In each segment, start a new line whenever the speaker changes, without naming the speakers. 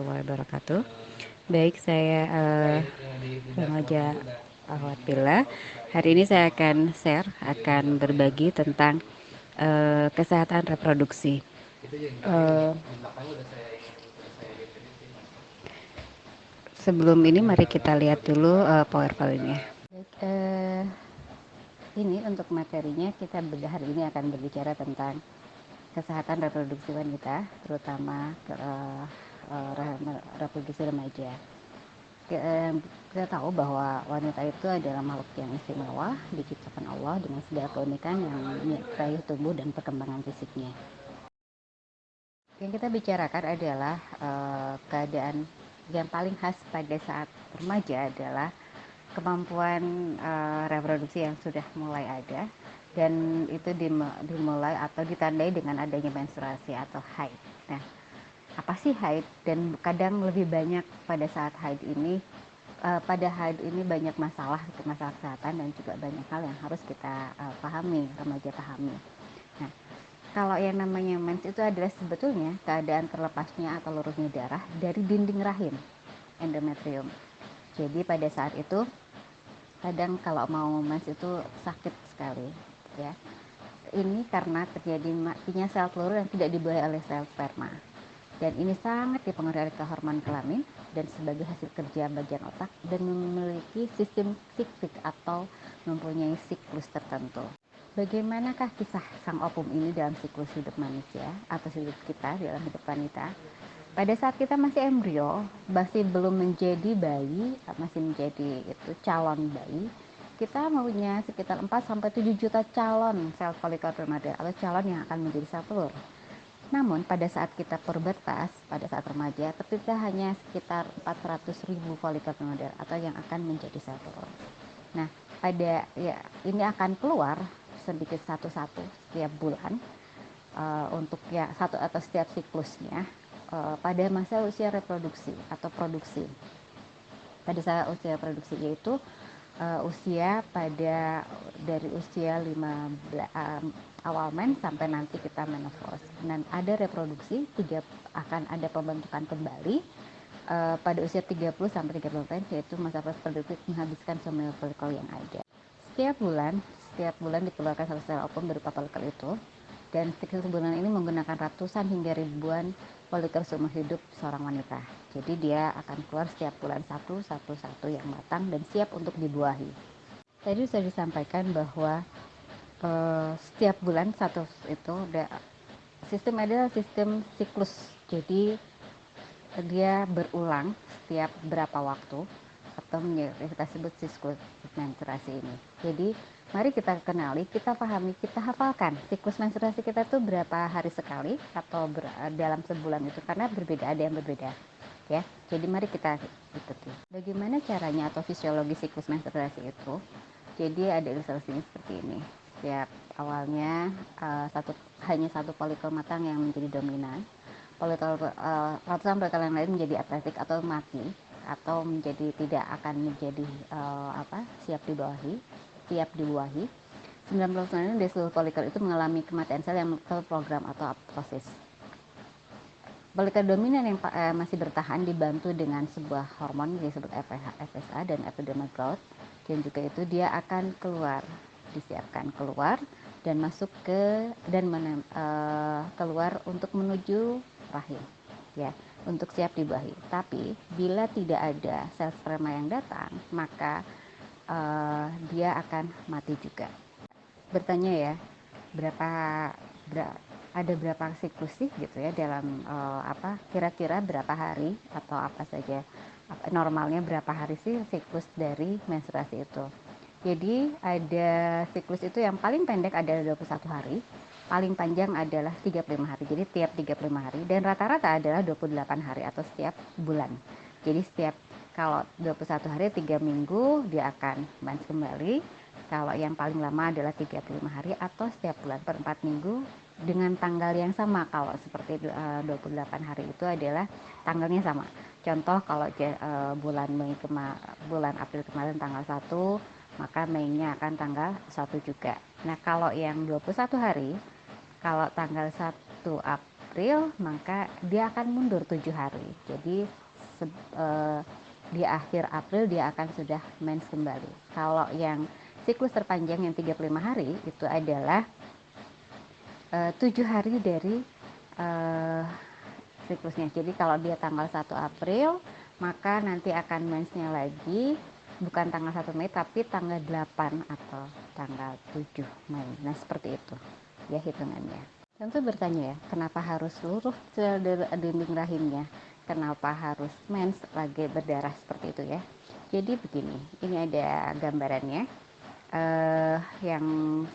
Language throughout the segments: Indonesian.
warahmatullahi wabarakatuh. Baik, saya Remaja Ahwat. Hari ini saya akan berbagi tentang kesehatan reproduksi. Sebelum ini mari kita lihat dulu PowerPoint-nya. Ini untuk materinya hari ini akan berbicara tentang kesehatan reproduksi wanita, terutama reproduksi remaja. Kita tahu bahwa wanita itu adalah makhluk yang istimewa, diciptakan Allah dengan segala keunikan yang menyertai tubuh dan perkembangan fisiknya. Yang kita bicarakan adalah keadaan yang paling khas pada saat remaja adalah kemampuan reproduksi yang sudah mulai ada, dan itu dimulai atau ditandai dengan adanya menstruasi atau haid. Nah, apa sih haid? Dan kadang lebih banyak pada saat haid ini, banyak masalah kesehatan dan juga banyak hal yang harus kita remaja pahami. Nah, kalau yang namanya mens itu adalah sebetulnya keadaan terlepasnya atau lurusnya darah dari dinding rahim, endometrium. Jadi pada saat itu kadang kalau mau mens itu sakit sekali, ya. Ini karena terjadi matinya sel telur yang tidak dibuahi oleh sel sperma. Dan ini sangat dipengaruhi oleh hormon kelamin dan sebagai hasil kerja bagian otak dan memiliki sistem siklik atau mempunyai siklus tertentu. Bagaimanakah kisah sang opum ini dalam siklus hidup manusia atau hidup kita dalam hidup wanita? Pada saat kita masih embrio, masih belum menjadi bayi, masih menjadi calon bayi, kita punya sekitar 4-7 juta calon sel folikel primaria atau calon yang akan menjadi sel telur. Namun pada saat kita pubertas, pada saat remaja, tercipta hanya sekitar 400.000 folikel primaria atau yang akan menjadi sel telur. Nah, ini akan keluar sedikit satu-satu setiap bulan untuk satu atau setiap siklusnya pada masa usia reproduksi atau produksi. Pada saat usia produksi yaitu usia dari usia 15 awal mens sampai nanti kita menopause. Dan ada reproduksi, akan ada pembentukan kembali pada usia 30 sampai 35 yaitu masa produktif menghabiskan semua folikel yang ada. Setiap bulan dikeluarkan satu sel ovum berupa folikel itu, dan siklus bulan ini menggunakan ratusan hingga ribuan folikel seumur hidup seorang wanita. Jadi dia akan keluar setiap bulan satu yang matang dan siap untuk dibuahi. Tadi sudah disampaikan bahwa setiap bulan satu itu sistem adalah sistem siklus. Jadi dia berulang setiap berapa waktu atau kita sebut siklus menstruasi ini. Jadi mari kita kenali, kita pahami, kita hafalkan siklus menstruasi kita tuh berapa hari sekali atau dalam sebulan itu, karena ada yang berbeda, ya. Jadi mari kita ikuti. Bagaimana caranya atau fisiologi siklus menstruasi itu? Jadi ada ilustrasinya seperti ini. Setiap awalnya hanya satu folikel matang yang menjadi dominan. Ratusan folikel yang lain menjadi atretik atau mati, atau tidak akan menjadi siap dibuahi. 90% dari seluruh folikel itu mengalami kematian sel yang terprogram atau apoptosis. Folikel dominan yang masih bertahan dibantu dengan sebuah hormon yang disebut FSH dan epidermal growth, dan juga itu dia akan disiapkan keluar dan keluar untuk menuju rahim, ya, untuk siap dibuahi. Tapi bila tidak ada sel sperma yang datang, maka dia akan mati juga. Bertanya ya, ada berapa siklus sih gitu ya dalam kira-kira berapa hari atau apa saja normalnya berapa hari sih siklus dari menstruasi itu. Jadi ada siklus itu yang paling pendek adalah 21 hari, paling panjang adalah 35 hari. Jadi tiap 35 hari, dan rata-rata adalah 28 hari atau setiap bulan. Jadi kalau 21 hari 3 minggu dia akan mens kembali. Kalau yang paling lama adalah 35 hari atau setiap bulan per 4 minggu dengan tanggal yang sama. Kalau seperti 28 hari itu adalah tanggalnya sama. Contoh kalau bulan April kemarin tanggal 1, maka Mei-nya akan tanggal 1 juga. Nah, kalau yang 21 hari, kalau tanggal 1 April, maka dia akan mundur 7 hari. Jadi di akhir April dia akan sudah mens kembali. Kalau yang siklus terpanjang yang 35 hari itu adalah 7 hari dari siklusnya. Jadi kalau dia tanggal 1 April, maka nanti akan mensnya lagi bukan tanggal 1 Mei tapi tanggal 8 atau tanggal 7 Mei. Nah, seperti itu ya hitungannya. Tentu bertanya ya, kenapa harus seluruh sel dinding rahimnya? Kenapa harus mens lagi berdarah seperti itu ya? Jadi begini, ini ada gambarannya. Yang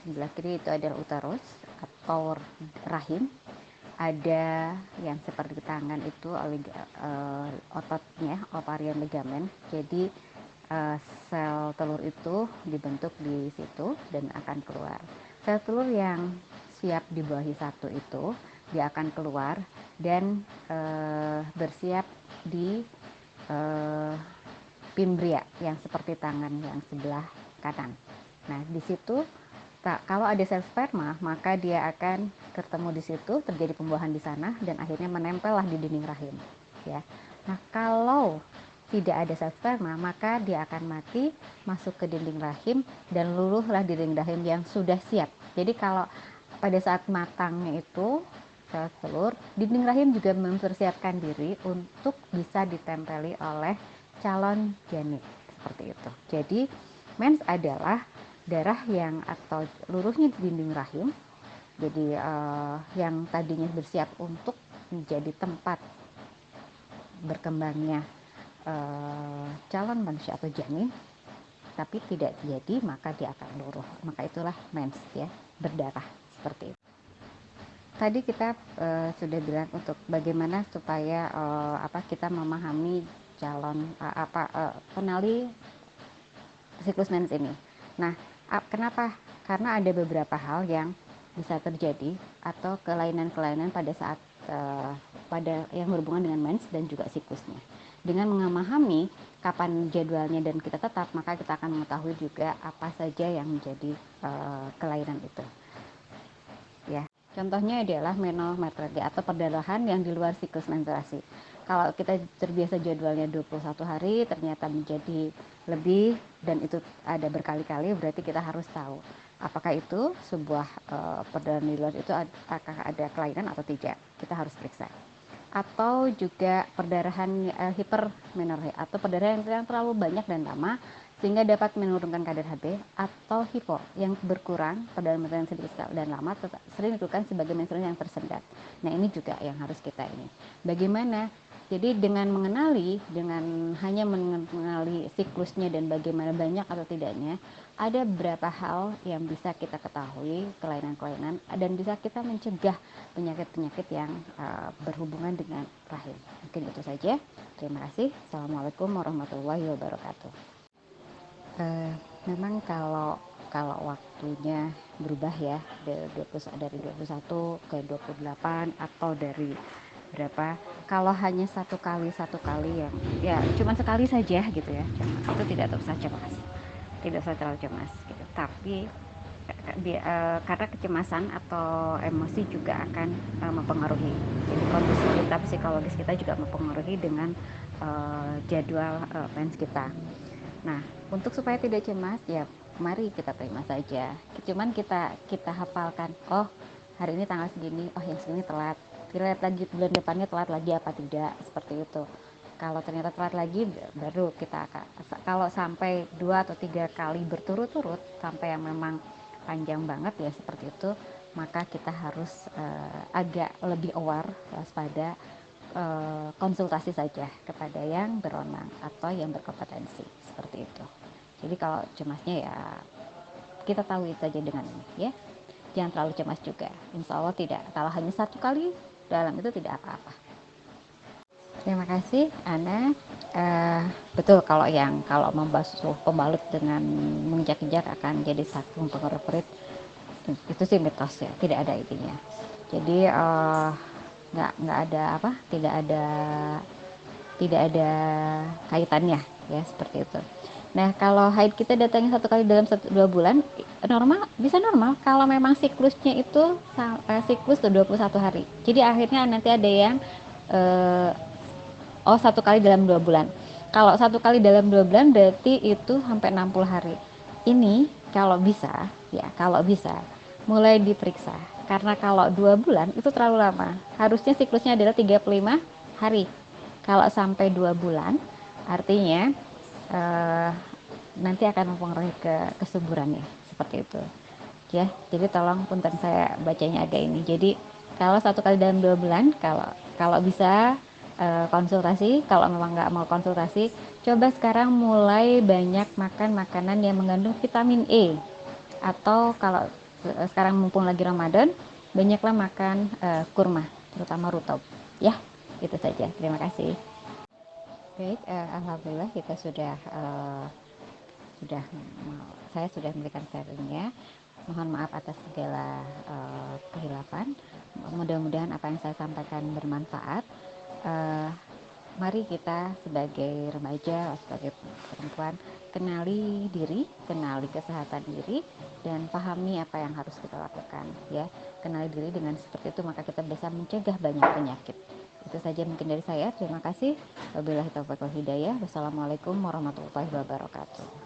sebelah kiri itu adalah uterus atau rahim. Ada yang seperti tangan itu ototnya, ovarian ligamen. Jadi sel telur itu dibentuk di situ dan akan keluar. Sel telur yang siap dibawahi satu itu dia akan keluar dan bersiap di pimbria yang seperti tangan yang sebelah kanan. Nah, di situ kalau ada sel sperma, maka dia akan ketemu di situ, terjadi pembuahan di sana dan akhirnya menempellah di dinding rahim, ya. Nah, kalau tidak ada sel sperma, maka dia akan mati, masuk ke dinding rahim dan luluhlah dinding rahim yang sudah siap. Jadi kalau pada saat matangnya itu sel telur, dinding rahim juga mempersiapkan diri untuk bisa ditempeli oleh calon janin seperti itu. Jadi mens adalah darah yang atau luruhnya di dinding rahim. Jadi yang tadinya bersiap untuk menjadi tempat berkembangnya calon manusia atau janin, tapi tidak jadi, maka dia akan luruh. Maka itulah mens ya, berdarah seperti itu. Tadi kita sudah bilang untuk bagaimana supaya kita memahami calon kenali siklus mens ini. Nah, kenapa? Karena ada beberapa hal yang bisa terjadi atau kelainan-kelainan pada saat pada yang berhubungan dengan mens dan juga siklusnya. Dengan memahami kapan jadwalnya dan kita tetap, maka kita akan mengetahui juga apa saja yang menjadi kelainan itu. Ya, contohnya adalah menometrologi atau perdarahan yang di luar siklus menstruasi. Kalau kita terbiasa jadwalnya 21 hari, ternyata menjadi lebih dan itu ada berkali-kali, berarti kita harus tahu apakah itu sebuah perdarahan di luar itu apakah ada kelainan atau tidak. Kita harus periksa. Atau juga perdarahan hipermenorrea atau perdarahan yang terlalu banyak dan lama sehingga dapat menurunkan kadar HB, atau hipo yang berkurang pada menstruasi sedikit dan lama sering ditentukan sebagai menstruasi yang tersendat. Nah, ini juga yang harus kita ini. Bagaimana? Jadi dengan hanya mengenali siklusnya dan bagaimana banyak atau tidaknya, ada beberapa hal yang bisa kita ketahui, kelainan-kelainan, dan bisa kita mencegah penyakit-penyakit yang berhubungan dengan rahim. Mungkin itu saja. Terima kasih. Assalamualaikum warahmatullahi wabarakatuh. Memang kalau waktunya berubah ya dari 21 ke 28 atau dari berapa, kalau hanya satu kali yang ya cuma sekali saja gitu ya, itu tidak usah cemas, tidak usah terlalu cemas gitu. Tapi karena kecemasan atau emosi juga akan mempengaruhi. Jadi kondisi kita psikologis kita juga mempengaruhi dengan jadwal mens kita. Nah, untuk supaya tidak cemas, ya mari kita terima saja. Cuman kita hafalkan, oh hari ini tanggal segini, oh yang segini telat. Kita lihat lagi bulan depannya telat lagi apa tidak, seperti itu. Kalau ternyata telat lagi, baru kita akan, kalau sampai 2 atau 3 kali berturut-turut, sampai yang memang panjang banget ya seperti itu, maka kita harus agak lebih aware, waspada, konsultasi saja kepada yang berwenang atau yang berkompetensi seperti itu. Jadi kalau cemasnya ya kita tahu saja dengan ini ya, jangan terlalu cemas juga. Insya Allah tidak, kalau hanya satu kali dalam itu tidak apa-apa. Terima kasih Ana. Betul, kalau membasuh pembalut dengan menginjak-injak akan jadi satu mempengaruhi perut, itu sih mitos ya, tidak ada intinya. Jadi nggak ada tidak ada kaitannya ya, seperti itu. Nah, kalau haid kita datangnya 1 kali dalam 2 bulan, normal, bisa normal kalau memang siklusnya itu siklus 21 hari. Jadi akhirnya nanti ada yang eh, 1 kali dalam 2 bulan. Kalau 1 kali dalam 2 bulan berarti itu sampai 60 hari. Ini kalau bisa, ya kalau bisa, mulai diperiksa. Karena kalau 2 bulan itu terlalu lama. Harusnya siklusnya adalah 35 hari. Kalau sampai 2 bulan, artinya eh, nanti akan mempengaruhi kesuburannya seperti itu ya. Jadi tolong punten saya bacanya agak ini. Jadi kalau 1 kali dalam 2 bulan, kalau kalau bisa konsultasi. Kalau memang nggak mau konsultasi, coba sekarang mulai banyak makan makanan yang mengandung vitamin E. Atau kalau sekarang mumpung lagi Ramadan, banyaklah makan kurma, terutama rutab ya. Itu saja, terima kasih. Baik, alhamdulillah kita sudah saya sudah memberikan sharingnya. Mohon maaf atas segala kehilafan. Mudah-mudahan apa yang saya sampaikan bermanfaat. Uh, Mari kita sebagai remaja, sebagai perempuan, kenali diri, kenali kesehatan diri, dan pahami apa yang harus kita lakukan. Ya, kenali diri dengan seperti itu maka kita bisa mencegah banyak penyakit. Itu saja mungkin dari saya. Terima kasih. Wabillahi taufiq wal hidayah. Wassalamualaikum warahmatullahi wabarakatuh.